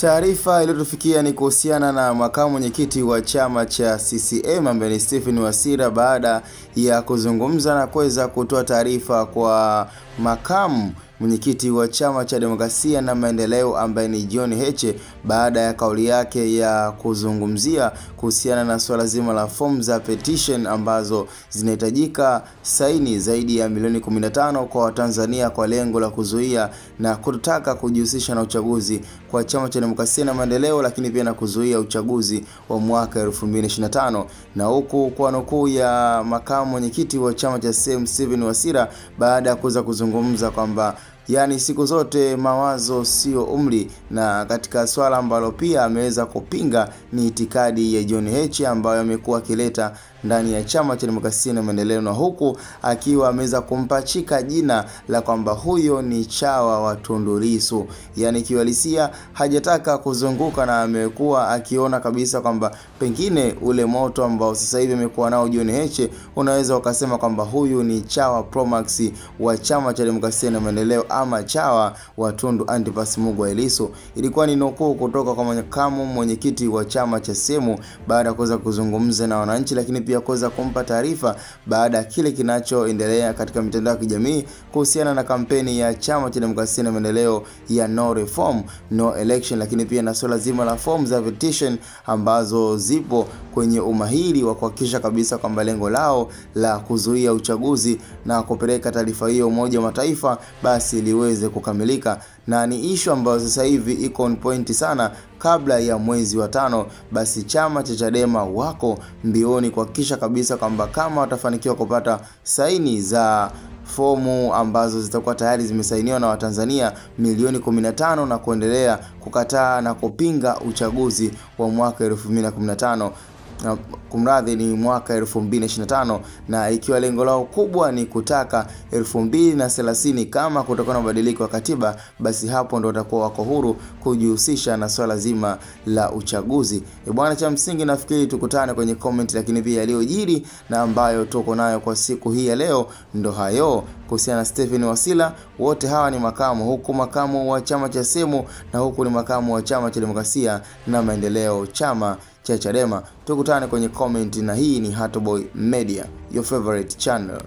Taarifa iliyotufikia ni kuhusiana na makamu mwenyekiti wa chama cha CCM ambaye ni Stephen Wasira, baada ya kuzungumza na kuweza kutoa taarifa kwa makamu mwenyekiti wa chama cha demokrasia na maendeleo ambaye ni John Heche, baada ya kauli yake ya kuzungumzia kuhusiana na swala zima la form za petition ambazo zinahitajika saini zaidi ya milioni 15 kwa Watanzania kwa lengo la kuzuia na kutaka kujihusisha na uchaguzi kwa chama cha demokrasia na maendeleo, lakini pia na kuzuia uchaguzi wa mwaka 2025. Na huku kwa nukuu ya makamu mwenyekiti wa chama cha CCM Stephen Wasira, baada ya kuweza kuzungumza kwamba yani siku zote mawazo sio umri, na katika swala ambalo pia ameweza kupinga ni itikadi ya John Heche ambayo amekuwa akileta ndani ya chama cha demokrasia na maendeleo, na huku akiwa ameweza kumpachika jina la kwamba huyo ni chawa wa Tundu Lissu. Yani kiwalisia hajataka kuzunguka, na amekuwa akiona kabisa kwamba pengine ule moto ambao sasa hivi amekuwa nao John Heche, unaweza ukasema kwamba huyu ni chawa Promax wa chama cha demokrasia na maendeleo ama chawa wa Tundu Antipas Mugwa Lissu. Ilikuwa ni nukuu kutoka kwa makamu mwenyekiti wa chama cha CCM baada ya kuweza kuzungumza na wananchi, lakini pia kuweza kumpa taarifa baada ya kile kinachoendelea katika mitandao ya kijamii kuhusiana na kampeni ya chama cha demokrasia na maendeleo ya no reform no election, lakini pia na swala zima la form za petition ambazo zipo kwenye umahiri wa kuhakikisha kabisa kwamba lengo lao la kuzuia uchaguzi na kupeleka taarifa hiyo Umoja wa Mataifa basi liweze kukamilika. Na ni issue ambayo sasa hivi iko on point sana. Kabla ya mwezi wa 5 basi chama cha Chadema wako mbioni kuhakikisha kabisa kwamba kama watafanikiwa kupata saini za fomu ambazo zitakuwa tayari zimesainiwa na Watanzania milioni 15 na kuendelea kukataa na kupinga uchaguzi wa mwaka 2015, kumradhi ni mwaka 2025, na ikiwa lengo lao kubwa ni kutaka 2030 kama kutakuwa na mabadiliko ya katiba, basi hapo ndo watakuwa wako huru kujihusisha na swala zima la uchaguzi. Bwana, cha msingi nafikiri tukutane kwenye comment, lakini pia yaliyojiri na ambayo tuko nayo kwa siku hii ya leo ndo hayo kuhusiana na Stephen Wasira. Wote hawa ni makamu, huku makamu wa chama cha CCM na huku ni makamu wa chama cha demokrasia na maendeleo chama cha Chadema. Tukutane kwenye comment, na hii ni Hatboy Media, your favorite channel.